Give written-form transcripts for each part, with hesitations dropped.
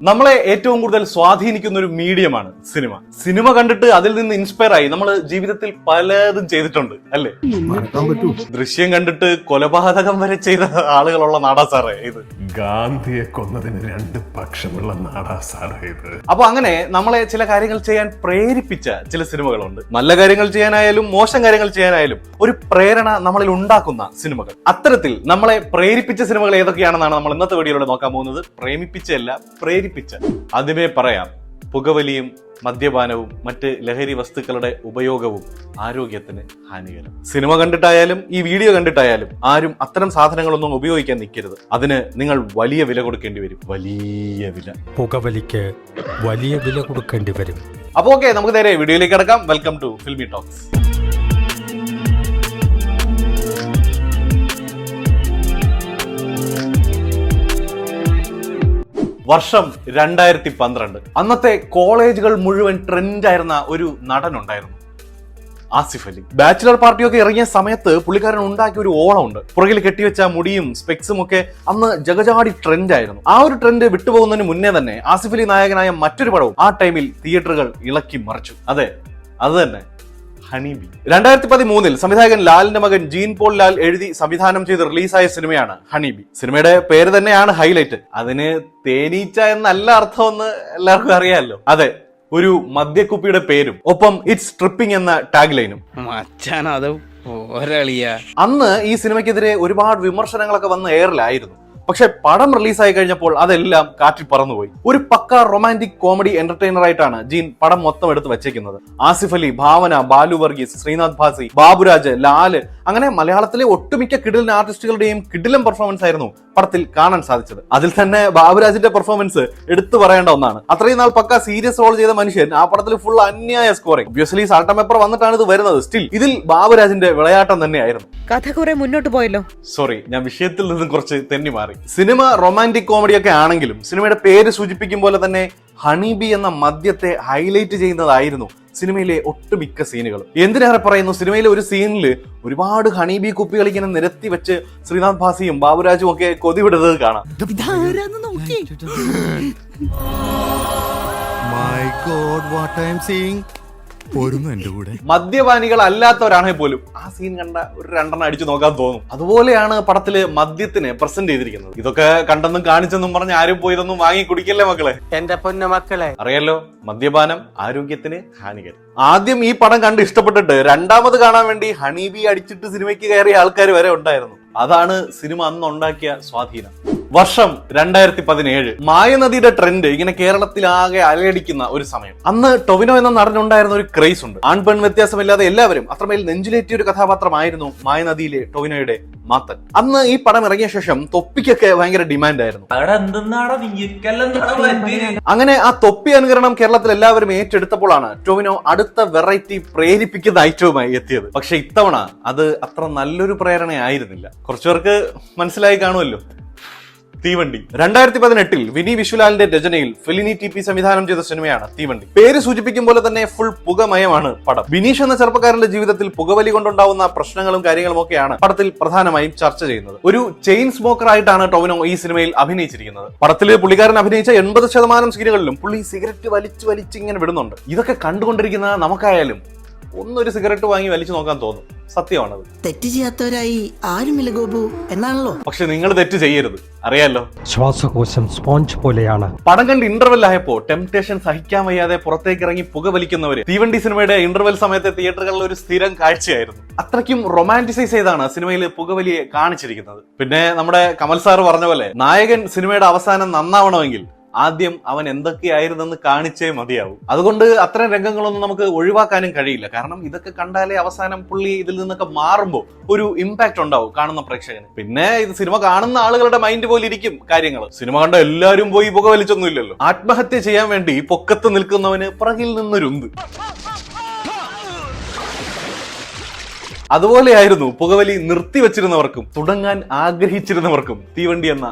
നമ്മളെ ഏറ്റവും കൂടുതൽ സ്വാധീനിക്കുന്ന ഒരു മീഡിയമാണ് സിനിമ. സിനിമ കണ്ടിട്ട് അതിൽ നിന്ന് ഇൻസ്പയർ ആയി നമ്മൾ ജീവിതത്തിൽ പലതും ചെയ്തിട്ടുണ്ട് അല്ലേ? ദൃശ്യം കണ്ടിട്ട് കൊലപാതകം വരെ ചെയ്ത ആളുകളുള്ള നാടാ സാറേ ഇത്. ഗാന്ധിയെ കൊന്നതിന് രണ്ട് പക്ഷമുള്ള നാടാ സാറേ ഇത്. അപ്പൊ അങ്ങനെ നമ്മളെ ചില കാര്യങ്ങൾ ചെയ്യാൻ പ്രേരിപ്പിച്ച ചില സിനിമകളുണ്ട്. നല്ല കാര്യങ്ങൾ ചെയ്യാനായാലും മോശം കാര്യങ്ങൾ ചെയ്യാനായാലും ഒരു പ്രേരണ നമ്മളിൽ ഉണ്ടാക്കുന്ന സിനിമകൾ. അത്തരത്തിൽ നമ്മളെ പ്രേരിപ്പിച്ച സിനിമകൾ ഏതൊക്കെയാണെന്നാണ് നമ്മൾ ഇന്നത്തെ വീഡിയോയിലൂടെ നോക്കാൻ പോകുന്നത്. പ്രേമിപ്പിച്ചല്ല, പ്രേരിപ്പിച്ച. ആദ്യമേ പറയാം, പുകവലിയും മദ്യപാനവും മറ്റ് ലഹരി വസ്തുക്കളുടെ ഉപയോഗവും ആരോഗ്യത്തിന് ഹാനികരം. സിനിമ കണ്ടിട്ടായാലും ഈ വീഡിയോ കണ്ടിട്ടായാലും ആരും അത്തരം സാധനങ്ങളൊന്നും ഉപയോഗിക്കാൻ നിൽക്കരുത്. അതിന് നിങ്ങൾ വലിയ വില കൊടുക്കേണ്ടി വരും. വലിയ വില. പുകവലിക്ക് വലിയ വില കൊടുക്കേണ്ടി വരും. അപ്പൊ ഓക്കെ, നമുക്ക് നേരെ വീഡിയോയിലേക്ക് കിടക്കാം. Welcome to filmy talks. വർഷം 2012. അന്നത്തെ കോളേജുകൾ മുഴുവൻ ട്രെൻഡായിരുന്ന ഒരു നടനുണ്ടായിരുന്നു, ആസിഫ് അലി. ബാച്ചിലർ പാർട്ടിയൊക്കെ ഇറങ്ങിയ സമയത്ത് പുള്ളിക്കാരൻ ഉണ്ടാക്കിയ ഒരു ഓളമുണ്ട്. പുറകിൽ കെട്ടിവെച്ച മുടിയും സ്പെക്സും ഒക്കെ അന്ന് ജഗജാടി ട്രെൻഡ് ആയിരുന്നു. ആ ഒരു ട്രെൻഡ് വിട്ടുപോകുന്നതിന് മുന്നേ തന്നെ ആസിഫ് അലി നായകനായ മറ്റൊരു പടവും ആ ടൈമിൽ തിയേറ്ററുകൾ ഇളക്കി മറിച്ചു. അതെ, അത് തന്നെ ഹണീബി. 2013 സംവിധായകൻ ലാലിന്റെ മകൻ ജീൻ പോൾ ലാൽ എഴുതി സംവിധാനം ചെയ്ത് റിലീസായ സിനിമയാണ് ഹണീബി. സിനിമയുടെ പേര് തന്നെയാണ് ഹൈലൈറ്റ്. അതിന് തേനീച്ച എന്നല്ല അർത്ഥമെന്ന് എല്ലാവർക്കും അറിയാമല്ലോ. അതെ, ഒരു മദ്യക്കുപ്പിയുടെ പേരും ഒപ്പം ഇറ്റ്സ് ട്രിപ്പിംഗ് എന്ന ടാഗ് ലൈനും. അന്ന് ഈ സിനിമയ്ക്കെതിരെ ഒരുപാട് വിമർശനങ്ങളൊക്കെ വന്ന് എയറിലായിരുന്നു. പക്ഷെ പടം റിലീസായി കഴിഞ്ഞപ്പോൾ അതെല്ലാം കാറ്റിൽ പറന്നുപോയി. ഒരു പക്ക റൊമാൻറ്റിക് കോമഡി എന്റർടൈനർ ആയിട്ടാണ് ജീൻ പടം മൊത്തം എടുത്ത് വെച്ചേക്കുന്നത്. ആസിഫ് അലി, ഭാവന, ബാലു വർഗീസ്, ശ്രീനാഥ് ഭാസി, ബാബുരാജ്, ലാല്, അങ്ങനെ മലയാളത്തിലെ ഒട്ടുമിക്ക കിടിലൻ ആർട്ടിസ്റ്റുകളുടെയും കിടിലൻ പെർഫോമൻസ് ആയിരുന്നു പടത്തിൽ കാണാൻ സാധിച്ചത്. അതിൽ തന്നെ ബാബുരാജിന്റെ പെർഫോമൻസ് എടുത്തു പറയേണ്ട ഒന്നാണ്. അത്രയും നാൾ പക്ക സീരിയസ് റോൾ ചെയ്ത മനുഷ്യൻ ആ പടത്തിൽ ഫുൾ അന്യായ സ്കോറിംഗ്. ഒബ്വിയസ്ലി സാൾട്ട് പേപ്പർ വന്നിട്ടാണ് ഇത് വരുന്നത്. സ്റ്റിൽ ഇതിൽ ബാബുരാജിന്റെ വിളയാട്ടം തന്നെയായിരുന്നു. കഥ കുറെ മുന്നോട്ട് പോയല്ലോ. സോറി, ഞാൻ വിഷയത്തിൽ നിന്നും കുറച്ച് തെന്നി മാറി. സിനിമ റൊമാൻറ്റിക് കോമഡി ഒക്കെ ആണെങ്കിലും സിനിമയുടെ പേര് സൂചിപ്പിക്കും പോലെ തന്നെ ഹണീബി എന്ന മദ്യത്തെ ഹൈലൈറ്റ് ചെയ്യുന്നതായിരുന്നു സിനിമയിലെ ഒട്ടുമിക്ക സീനുകളും. എന്തിനേറെ പറയുന്നു, സിനിമയിലെ ഒരു സീനിൽ ഒരുപാട് ഹണീബി കുപ്പികൾ ഇങ്ങനെ നിരത്തി വെച്ച് ശ്രീനാഥ് ഭാസിയും ബാബുരാജും ഒക്കെ കൊതിവിടുന്നത് കാണാം. മദ്യപാനികൾ അല്ലാത്തവരാണെങ്കിൽ പോലും ആ സീൻ കണ്ട ഒരു രണ്ടെണ്ണം അടിച്ചു നോക്കാൻ തോന്നും. അതുപോലെയാണ് പടത്തില് മദ്യത്തിനെ പ്രസന്റ് ചെയ്തിരിക്കുന്നത്. ഇതൊക്കെ കണ്ടെന്നും കാണിച്ചെന്നും പറഞ്ഞ് ആരും പോയി ഇതൊന്നും വാങ്ങി കുടിക്കല്ലേ മക്കളെ, എന്റെ പൊന്നു മക്കളെ. അറിയാലോ, മദ്യപാനം ആരോഗ്യത്തിന് ഹാനികരം. ആദ്യം ഈ പടം കണ്ട് ഇഷ്ടപ്പെട്ടിട്ട് രണ്ടാമത് കാണാൻ വേണ്ടി ഹണീബി അടിച്ചിട്ട് സിനിമയ്ക്ക് കയറിയ ആൾക്കാർ വരെ ഉണ്ടായിരുന്നു. അതാണ് സിനിമ അന്ന് ഉണ്ടാക്കിയ സ്വാധീനം. വർഷം 2017. മായനദിയുടെ ട്രെൻഡ് ഇങ്ങനെ കേരളത്തിലാകെ അലയടിക്കുന്ന ഒരു സമയം. അന്ന് ടൊവിനോ എന്ന നടനുണ്ടായിരുന്ന ഒരു ക്രൈസ് ഉണ്ട്. ആൺപെൺ വ്യത്യാസമില്ലാതെ എല്ലാവരും അത്രമേൽ നെഞ്ചിലേറ്റിയ ഒരു കഥാപാത്രമായിരുന്നു മായനദിയിലെ ടൊവിനോയുടെ മാത്തൻ. അന്ന് ഈ പടം ഇറങ്ങിയ ശേഷം തൊപ്പിക്കൊക്കെ ഭയങ്കര ഡിമാൻഡ് ആയിരുന്നു. അങ്ങനെ ആ തൊപ്പി അനുകരണം കേരളത്തിൽ എല്ലാവരും ഏറ്റെടുത്തപ്പോഴാണ് ടൊവിനോ അടുത്ത വെറൈറ്റി പ്രേരിപ്പിക്കുന്ന ഐറ്റവുമായി എത്തിയത്. പക്ഷെ ഇത്തവണ അത് അത്ര നല്ലൊരു പ്രേരണയായിരുന്നില്ല. കുറച്ചുപേർക്ക് മനസ്സിലായി കാണുമല്ലോ, തീവണ്ടി. 2018 വിനി വിശ്വലാലിന്റെ രചനയിൽ ഫെലിനി ടി പി സംവിധാനം ചെയ്ത സിനിമയാണ് തീവണ്ടി. പേര് സൂചിപ്പിക്കും പോലെ തന്നെ ഫുൾ പുകമയമാണ് പടം. ബിനീഷ് എന്ന ചെറുപ്പക്കാരന്റെ ജീവിതത്തിൽ പുകവലി കൊണ്ടുണ്ടാവുന്ന പ്രശ്നങ്ങളും കാര്യങ്ങളും ഒക്കെയാണ് പടത്തിൽ പ്രധാനമായും ചർച്ച ചെയ്യുന്നത്. ഒരു ചെയിൻ സ്മോക്കർ ആയിട്ടാണ് ടൊവിനോ ഈ സിനിമയിൽ അഭിനയിച്ചിരിക്കുന്നത്. പടത്തിൽ പുള്ളിക്കാരൻ അഭിനയിച്ച 80% സീനുകളിലും പുള്ളി സിഗരറ്റ് വലിച്ച് ഇങ്ങനെ വിടുന്നുണ്ട്. ഇതൊക്കെ കണ്ടുകൊണ്ടിരിക്കുന്ന നമുക്കായാലും ഒന്നൊരു സിഗരറ്റ് വാങ്ങി വലിച്ചു നോക്കാൻ തോന്നും. സത്യമാണത്. തെറ്റ് ചെയ്യാത്തവരായി ആരുമില്ല ഗോപു എന്നാണല്ലോ. പക്ഷെ നിങ്ങൾ തെറ്റ് ചെയ്യരുത്, അറിയാലോ. ശ്വാസകോശം സ്പോഞ്ച് പോലെയാണ്. പടം കണ്ട് ഇന്റർവെൽ ആയപ്പോ ടെംപ്ടേഷൻ സഹിക്കാൻ വയ്യാതെ പുറത്തേക്ക് ഇറങ്ങി പുക വലിക്കുന്നവര് തീവണ്ടി സിനിമയുടെ ഇന്റർവെൽ സമയത്തെ തിയേറ്ററുകളിൽ ഒരു സ്ഥിരം കാഴ്ചയായിരുന്നു. അത്രയ്ക്കും റൊമാന്റിസൈസ് ചെയ്താണ് സിനിമയിൽ പുകവലിയെ കാണിച്ചിരിക്കുന്നത്. പിന്നെ നമ്മുടെ കമൽ സാർ പറഞ്ഞ പോലെ നായകൻ സിനിമയുടെ അവസാനം നന്നാവണമെങ്കിൽ ആദ്യം അവൻ എന്തൊക്കെയായിരുന്നെന്ന് കാണിച്ചേ മതിയാവും. അതുകൊണ്ട് അത്തരം രംഗങ്ങളൊന്നും നമുക്ക് ഒഴിവാക്കാനും കഴിയില്ല. കാരണം ഇതൊക്കെ കണ്ടാലേ അവസാനം പുള്ളി ഇതിൽ നിന്നൊക്കെ മാറുമ്പോൾ ഒരു ഇമ്പാക്ട് ഉണ്ടാവും കാണുന്ന പ്രേക്ഷകന്. പിന്നെ ഇത് സിനിമ കാണുന്ന ആളുകളുടെ മൈൻഡ് പോലെ ഇരിക്കും കാര്യങ്ങൾ. സിനിമ കണ്ട എല്ലാവരും പോയി പുക വലിച്ചൊന്നും ഇല്ലല്ലോ. ആത്മഹത്യ ചെയ്യാൻ വേണ്ടി പൊക്കത്ത് നിൽക്കുന്നവന് പുറകിൽ നിന്നൊരുന്ത്. അതുപോലെയായിരുന്നു പുകവലി നിർത്തിവെച്ചിരുന്നവർക്കും തുടങ്ങാൻ ആഗ്രഹിച്ചിരുന്നവർക്കും തീവണ്ടി എന്ന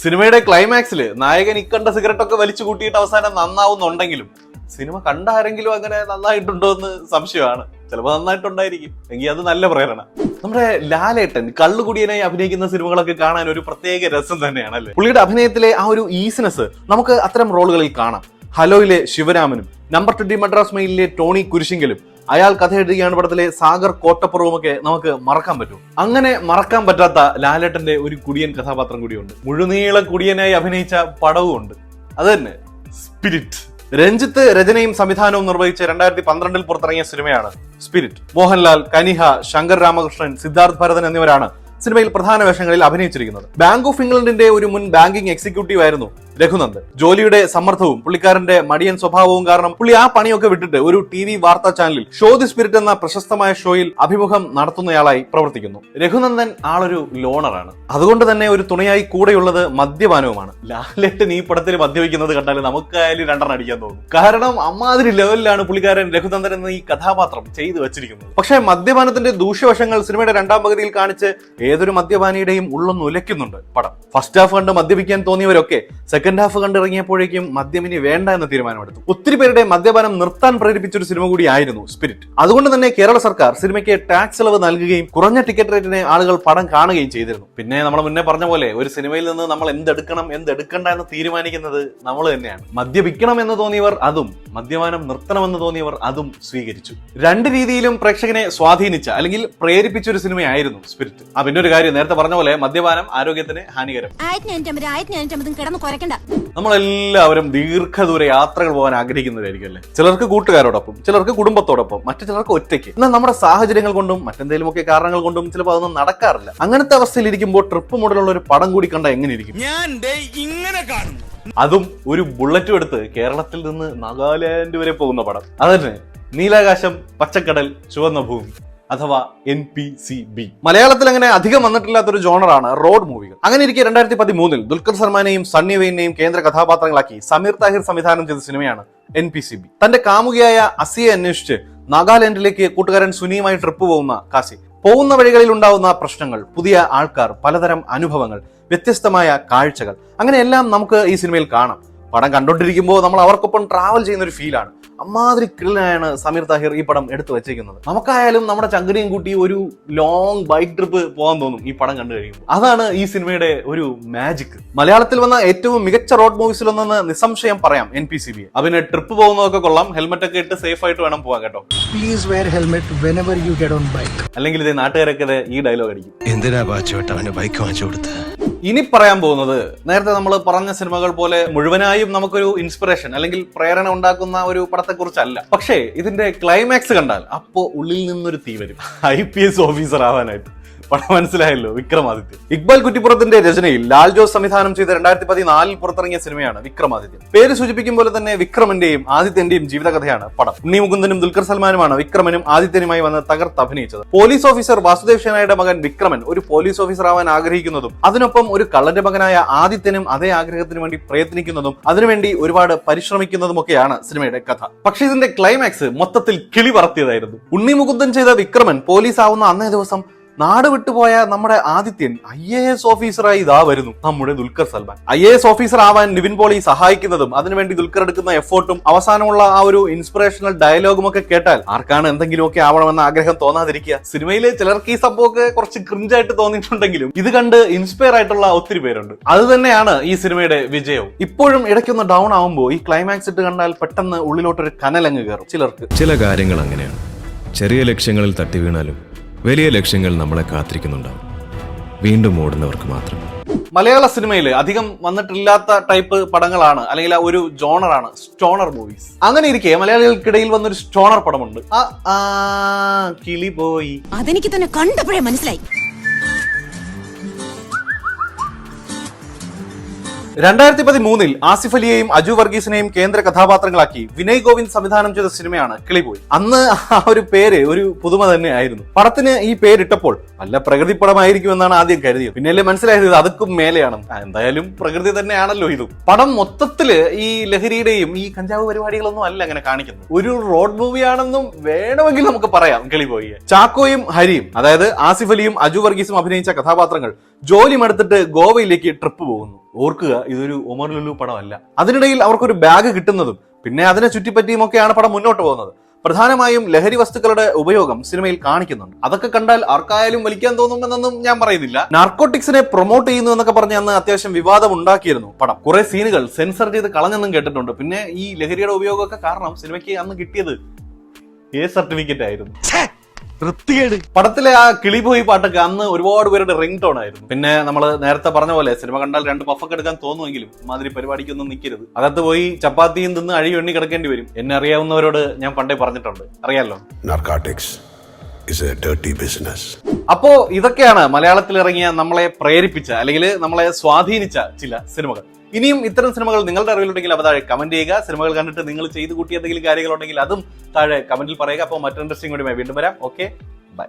സിനിമയുടെ ക്ലൈമാക്സില് നായകൻ ഇക്കണ്ട സിഗരറ്റൊക്കെ വലിച്ചു കൂട്ടിയിട്ട് അവസാനം നന്നാവുന്നുണ്ടെങ്കിലും സിനിമ കണ്ട ആരെങ്കിലും അങ്ങനെ നന്നായിട്ടുണ്ടോ എന്ന് സംശയമാണ്. ചിലപ്പോൾ നന്നായിട്ടുണ്ടായിരിക്കും, എങ്കിൽ അത് നല്ല പ്രേരണ. നമ്മുടെ ലാലേട്ടൻ കള്ളുകുടിയനായി അഭിനയിക്കുന്ന സിനിമകളൊക്കെ കാണാൻ ഒരു പ്രത്യേക രസം തന്നെയാണല്ലേ. പുള്ളിയുടെ അഭിനയത്തിലെ ആ ഒരു ഈസിനെസ് നമുക്ക് അത്തരം റോളുകളിൽ കാണാം. ഹലോയിലെ ശിവരാമനും, നമ്പർ 20 മദ്രാസ് മെയിലിലെ ടോണി കുരിശിങ്കലും, അയാൾ കഥ എഴുതുകയാണ് പടത്തിലെ സാഗർ കോട്ടപ്പുറവുമൊക്കെ നമുക്ക് മറക്കാൻ പറ്റും. അങ്ങനെ മറക്കാൻ പറ്റാത്ത ലാലേട്ടന്റെ ഒരു കുടിയൻ കഥാപാത്രം കൂടിയുണ്ട്. മുഴുനീള കുടിയനായി അഭിനയിച്ച പടവും ഉണ്ട്, അത് തന്നെ സ്പിരിറ്റ്. രഞ്ജിത്ത് രചനയും സംവിധാനവും നിർവഹിച്ച് 2012 പുറത്തിറങ്ങിയ സിനിമയാണ് സ്പിരിറ്റ്. മോഹൻലാൽ, കനിഹ, ശങ്കർ രാമകൃഷ്ണൻ, സിദ്ധാർത്ഥ് ഭരതൻ എന്നിവരാണ് സിനിമയിൽ പ്രധാന വേഷങ്ങളിൽ അഭിനയിച്ചിരിക്കുന്നത്. ബാങ്ക് ഓഫ് ഇംഗ്ലണ്ടിന്റെ ഒരു മുൻ ബാങ്കിംഗ് എക്സിക്യൂട്ടീവ് ആയിരുന്നു രഘുനന്ദൻ. ജോലിയുടെ സമ്മർദ്ദവും പുള്ളിക്കാരന്റെ മടിയൻ സ്വഭാവവും കാരണം പുള്ളി ആ പണിയൊക്കെ വിട്ടിട്ട് ഒരു TV വാർത്താ ചാനലിൽ ഷോ ദി സ്പിരിറ്റ് എന്ന പ്രശസ്തമായ ഷോയിൽ അഭിമുഖം നടത്തുന്നയാളായി പ്രവർത്തിക്കുന്നു. രഘുനന്ദൻ ആളൊരു ലോണറാണ്, അതുകൊണ്ട് തന്നെ ഒരു തുണയായി കൂടെയുള്ളത് മദ്യപാനവുമാണ്. ലാലേട്ടൻ ഈ പടത്തിൽ മദ്യപിക്കുന്നത് കണ്ടാൽ നമുക്കായാലും രണ്ടെണ്ണം അടിക്കാൻ തോന്നും. കാരണം അമ്മാതിരി ലെവലിലാണ് പുള്ളിക്കാരൻ രഘുനന്ദൻ എന്ന ഈ കഥാപാത്രം ചെയ്തു വെച്ചിരിക്കുന്നത്. പക്ഷേ മദ്യപാനത്തിന്റെ ദൂഷ്യവശങ്ങൾ സിനിമയുടെ രണ്ടാം പകുതിയിൽ കാണിച്ച് ഏതൊരു മദ്യപാനിയുടെയും ഉള്ളൊന്ന് ഉലയ്ക്കുന്നുണ്ട് പടം. ഫസ്റ്റ് ഹാഫ് കണ്ട് മദ്യപിക്കാൻ തോന്നിയവരൊക്കെ സെക്കൻഡ് ഹാഫ് കണ്ടിറങ്ങിയപ്പോഴേക്കും മദ്യമിനി വേണ്ട എന്ന തീരുമാനമെടുത്തു. ഒത്തിരി പേരുടെ മദ്യപാനം നിർത്താൻ പ്രേരിപ്പിച്ച ഒരു സിനിമ കൂടിയായിരുന്നു സ്പിരിറ്റ്. അതുകൊണ്ട് തന്നെ കേരള സർക്കാർ സിനിമയ്ക്ക് ടാക്സ് ഇളവ് നൽകുകയും കുറഞ്ഞ ടിക്കറ്റ് റേറ്റിന് ആളുകൾ പടം കാണുകയും ചെയ്തിരുന്നു. പിന്നെ നമ്മൾ മുന്നേ പറഞ്ഞ പോലെ ഒരു സിനിമയിൽ നിന്ന് നമ്മൾ എന്തെടുക്കണം എന്തെടുക്കണ്ട എന്ന് തീരുമാനിക്കുന്നത് നമ്മൾ തന്നെയാണ്. മദ്യപിക്കണം എന്ന് തോന്നിയവർ അതും, മദ്യപാനം നിർത്തണമെന്ന് തോന്നിയവർ അതും സ്വീകരിച്ചു. രണ്ട് രീതിയിലും പ്രേക്ഷകനെ സ്വാധീനിച്ച അല്ലെങ്കിൽ പ്രേരിപ്പിച്ച ഒരു സിനിമയായിരുന്നു സ്പിരിറ്റ്. പിന്നെ ഒരു കാര്യം, നേരത്തെ പറഞ്ഞ പോലെ മദ്യപാനം ആരോഗ്യത്തിന് ഹാനികരം. നമ്മളെല്ലാവരും ദീർഘദൂര യാത്രകൾ പോകാൻ ആഗ്രഹിക്കുന്നവരായിരിക്കും അല്ലേ. ചിലർക്ക് കൂട്ടുകാരോടൊപ്പം, ചിലർക്ക് കുടുംബത്തോടൊപ്പം, മറ്റു ചിലർക്ക് ഒറ്റയ്ക്ക്. എന്നാൽ നമ്മുടെ സാഹചര്യങ്ങൾ കൊണ്ടും മറ്റെന്തെങ്കിലുമൊക്കെ കാരണങ്ങൾ കൊണ്ടും ചിലപ്പോൾ അതൊന്നും നടക്കാറില്ല. അങ്ങനത്തെ അവസ്ഥയിൽ ഇരിക്കുമ്പോൾ ട്രിപ്പ് മോഡലുള്ള ഒരു പടം കൂടി കണ്ട എങ്ങനെ ഇരിക്കും? അതും ഒരു ബുള്ളറ്റും എടുത്ത് കേരളത്തിൽ നിന്ന് നാഗാലാൻഡ് വരെ പോകുന്ന പടം. അതന്നെ നീലാകാശം, പച്ചക്കടൽ, ചുവന്ന ഭൂമി അഥവാ NPCB. മലയാളത്തിൽ അങ്ങനെ അധികം വന്നിട്ടില്ലാത്തൊരു ജോണറാണ് റോഡ് മൂവികൾ. അങ്ങനെ ഇരിക്കെ 2013 ദുൽഖർ സൽമാനെയും സണ്ണി വെയിനെയും കേന്ദ്ര കഥാപാത്രങ്ങളാക്കി സമീർ താഹിർ സംവിധാനം ചെയ്ത സിനിമയാണ് NPCB. തന്റെ കാമുകിയായ അസിയെ അന്വേഷിച്ച് നാഗാലാൻഡിലേക്ക് കൂട്ടുകാരൻ സുനിയുമായി ട്രിപ്പ് പോകുന്ന കാസി. പോകുന്ന വഴികളിൽ ഉണ്ടാവുന്ന പ്രശ്നങ്ങൾ, പുതിയ ആൾക്കാർ, പലതരം അനുഭവങ്ങൾ, വ്യത്യസ്തമായ കാഴ്ചകൾ, അങ്ങനെയെല്ലാം നമുക്ക് ഈ സിനിമയിൽ കാണാം. പടം കണ്ടോണ്ടിരിക്കുമ്പോൾ നമ്മൾ അവർക്കൊപ്പം ട്രാവൽ ചെയ്യുന്ന ഒരു ഫീലാണ്. അമ്മാതിരി കിളിനായാണ് സമീർ താഹിർ ഈ പടം എടുത്തു വെച്ചേക്കുന്നത്. നമുക്കായാലും നമ്മുടെ ചങ്കരിയും കൂട്ടി ഒരു ലോങ് ബൈക്ക് ട്രിപ്പ് പോകാൻ തോന്നും ഈ പടം കണ്ടു കഴിയുമ്പോൾ. അതാണ് ഈ സിനിമയുടെ ഒരു മാജിക്. മലയാളത്തിൽ വന്ന ഏറ്റവും മികച്ച റോഡ് മൂവീസിലൊന്നെന്ന് നിസ്സംശയം പറയാം NPCB. അതിന് ട്രിപ്പ് പോകുന്നതൊക്കെ കൊള്ളാം, ഹെൽമെറ്റ് ഒക്കെ ഇട്ട് സേഫ് ആയിട്ട് വേണം പോകാൻ കേട്ടോ. Please wear helmet whenever you get on bike. അല്ലെങ്കിൽ ഇത് നാട്ടുകാരൊക്കെ ഈ ഡയലോഗ് അടിക്കും. എന്തിനാ ബാച്ചുവേട്ട അവന്റെ ബൈക്ക് വാങ്ങിച്ചു കൊടുത്ത്? ഇനി പറയാൻ പോകുന്നത് നേരത്തെ നമ്മൾ പറഞ്ഞ സിനിമകൾ പോലെ മുഴുവനായും നമുക്കൊരു ഇൻസ്പിറേഷൻ അല്ലെങ്കിൽ പ്രേരണ ഉണ്ടാക്കുന്ന ഒരു പടത്തെ കുറിച്ചല്ല. പക്ഷേ ഇതിന്റെ ക്ലൈമാക്സ് കണ്ടാൽ അപ്പോ ഉള്ളിൽ നിന്നൊരു തീ വരും. IPS ഓഫീസർ ആവാനായിട്ട്. പടം മനസ്സിലായല്ലോ, വിക്രമാദിത്യൻ. ഇക്ബാൽ കുറ്റിപ്പുറത്തിന്റെ രചനയിൽ ലാൽ ജോസ് സംവിധാനം ചെയ്ത 2014 പുറത്തിറങ്ങിയ സിനിമയാണ് വിക്രമാദിത്യൻ. പേര് സൂചിപ്പിക്കും പോലെ തന്നെ വിക്രമന്റെയും ആദിത്യന്റെയും ജീവിതകഥയാണ് പടം. ഉണ്ണി മുകുന്ദനും ദുൽഖർ സൽമാനുമാണ് വിക്രമനും ആദിത്യനുമായി വന്ന് തകർത്ത് അഭിനയിച്ചത്. പോലീസ് ഓഫീസർ വാസുദേവ് ഷെനായുടെ മകൻ വിക്രമൻ ഒരു പോലീസ് ഓഫീസർ ആവാൻ ആഗ്രഹിക്കുന്നതും അതിനൊപ്പം ഒരു കള്ളന്റെ മകനായ ആദിത്യനും അതേ ആഗ്രഹത്തിന് വേണ്ടി പ്രയത്നിക്കുന്നതും അതിനുവേണ്ടി ഒരുപാട് പരിശ്രമിക്കുന്നതുമൊക്കെയാണ് സിനിമയുടെ കഥ. പക്ഷേ ഇതിന്റെ ക്ലൈമാക്സ് മൊത്തത്തിൽ കിളി പറത്തിയതായിരുന്നു. ഉണ്ണി മുകുന്ദൻ ചെയ്ത വിക്രമൻ പോലീസ് ആവുന്ന അന്നേ ദിവസം നാട് വിട്ടുപോയ നമ്മുടെ ആദിത്യൻ IAS ഓഫീസറായി ഇതാ വരുന്നു നമ്മുടെ ദുൽഖർ സൽമാൻ. IAS ഓഫീസർ ആവാൻ നിവിൻ പോളി സഹായിക്കുന്നതും അതിനുവേണ്ടി ദുൽഖർ എടുക്കുന്ന എഫോർട്ടും അവസാനമുള്ള ആ ഒരു ഇൻസ്പിറേഷണൽ ഡയലോഗും ഒക്കെ കേട്ടാൽ ആർക്കാണ് എന്തെങ്കിലുമൊക്കെ ആവണമെന്ന ആഗ്രഹം തോന്നാതിരിക്കുക? സിനിമയിലെ ചിലർക്ക് ഈ സംഭവമൊക്കെ കുറച്ച് ക്രിഞ്ചായിട്ട് തോന്നിയിട്ടുണ്ടെങ്കിലും ഇത് കണ്ട് ഇൻസ്പയർ ആയിട്ടുള്ള ഒത്തിരി പേരുണ്ട്. അത് തന്നെയാണ് ഈ സിനിമയുടെ വിജയവും. ഇപ്പോഴും ഇടയ്ക്കൊന്ന് ഡൗൺ ആവുമ്പോൾ ഈ ക്ലൈമാക്സ് ഇട്ട് കണ്ടാൽ പെട്ടെന്ന് ഉള്ളിലോട്ടൊരു കനലങ്ങ് കയറും ചിലർക്ക്. ചില കാര്യങ്ങൾ അങ്ങനെയാണ്. ചെറിയ ലക്ഷ്യങ്ങളിൽ തട്ടി വീണാലും വലിയ ലക്ഷ്യങ്ങൾ നമ്മളെ കാത്തിരിക്കുന്നുണ്ടാവും. വീണ്ടും ഓടുന്നവർക്ക് മാത്രം. മലയാള സിനിമയിൽ അധികം വന്നിട്ടില്ലാത്ത ടൈപ്പ് പടങ്ങളാണ് അല്ലെങ്കിൽ ഒരു ജോണറാണ് സ്റ്റോണർ മൂവീസ്. അങ്ങനെ ഇരിക്കെ മലയാളികൾക്കിടയിൽ വന്നൊരു സ്റ്റോണർ പടമുണ്ട്. കിളി പോയി. അതെനിക്ക് തന്നെ കണ്ടപ്പോഴേ മനസ്സിലായി. 2013 ആസിഫ് അലിയെയും അജു വർഗീസിനെയും കേന്ദ്ര കഥാപാത്രങ്ങളാക്കി വിനയ് ഗോവിന്ദ് സംവിധാനം ചെയ്ത സിനിമയാണ് കിളിപോയി. അന്ന് ആ ഒരു പേര് ഒരു പുതുമ തന്നെ ആയിരുന്നു. പടത്തിന് ഈ പേരിട്ടപ്പോൾ വല്ല പ്രകൃതി പടമായിരിക്കുമെന്നാണ് ആദ്യം കരുതിയത്. പിന്നെയല്ലേ മനസ്സിലായത് ഇത് അതുക്കും മേലെയാണ്. എന്തായാലും പ്രകൃതി തന്നെയാണല്ലോ ഇതും. പടം മൊത്തത്തില് ഈ ലഹരിയുടെയും ഈ കഞ്ചാവ് പരിപാടികളൊന്നും അല്ല അങ്ങനെ കാണിക്കുന്നത്. ഒരു റോഡ് മൂവിയാണെന്നും വേണമെങ്കിൽ നമുക്ക് പറയാം കിളിപോയി. ചാക്കോയും ഹരിയും, അതായത് ആസിഫ് അലിയും അജു വർഗീസും അഭിനയിച്ച കഥാപാത്രങ്ങൾ ജോലി മടുത്തിട്ട് ഗോവയിലേക്ക് ട്രിപ്പ് പോകുന്നു. ഓർക്കുക, ഇതൊരു ഒമർ ലുലു പടമല്ല. അതിനിടയിൽ അവർക്കൊരു ബാഗ് കിട്ടുന്നതും പിന്നെ അതിനെ ചുറ്റിപ്പറ്റിയും ഒക്കെയാണ് പടം മുന്നോട്ട് പോകുന്നത്. പ്രധാനമായും ലഹരി വസ്തുക്കളുടെ ഉപയോഗം സിനിമയിൽ കാണിക്കുന്നുണ്ട്. അതൊക്കെ കണ്ടാൽ ആർക്കായാലും വലിക്കാൻ തോന്നുമെന്നൊന്നും ഞാൻ പറയുന്നില്ല. നാർക്കോട്ടിക്സിനെ പ്രൊമോട്ട് ചെയ്യുന്നു എന്നൊക്കെ പറഞ്ഞ് അന്ന് അത്യാവശ്യം വിവാദം ഉണ്ടാക്കിയിരുന്നു പടം. കുറെ സീനുകൾ സെൻസർ ചെയ്ത് കളഞ്ഞെന്നും കേട്ടിട്ടുണ്ട്. പിന്നെ ഈ ലഹരിയുടെ ഉപയോഗമൊക്കെ കാരണം സിനിമയ്ക്ക് അന്ന് കിട്ടിയത് സർട്ടിഫിക്കറ്റ് ആയിരുന്നു. പടത്തിലെ ആ കിളിപോയി പാട്ടൊക്കെ അന്ന് ഒരുപാട് പേരുടെ റിംഗ് ടോൺ ആയിരുന്നു. പിന്നെ നമ്മൾ നേരത്തെ പറഞ്ഞ പോലെ സിനിമ കണ്ടാൽ 2 പഫൊക്കെ എടുക്കാൻ തോന്നുമെങ്കിലും മാതിരി പരിപാടിക്കൊന്നും നിൽക്കരുത്. അകത്ത് പോയി ചപ്പാത്തിയും തിന്ന് അഴി എണ്ണി കിടക്കേണ്ടി വരും. എന്നെ അറിയാവുന്നവരോട് ഞാൻ പണ്ടേ പറഞ്ഞിട്ടുണ്ട്, അറിയാലോ. Narcotics is a dirty business. അപ്പോ ഇതൊക്കെയാണ് മലയാളത്തിൽ ഇറങ്ങിയ നമ്മളെ പ്രേരിപ്പിച്ച അല്ലെങ്കിൽ നമ്മളെ സ്വാധീനിച്ച ചില സിനിമകൾ. ഇനിയും ഇത്തരം സിനിമകൾ നിങ്ങളുടെ അറിവിലുണ്ടെങ്കിൽ അവ താഴെ കമന്റ് ചെയ്യുക. സിനിമകൾ കണ്ടിട്ട് നിങ്ങൾ ചെയ്തു കൂട്ടിയ എന്തെങ്കിലും കാര്യങ്ങളുണ്ടെങ്കിൽ അതും താഴെ കമന്റിൽ പറയുക. അപ്പോൾ മറ്റൊരു ഇൻട്രസ്റ്റിംഗ് വീഡിയോയുമായി വീണ്ടും വരാം. Okay, by.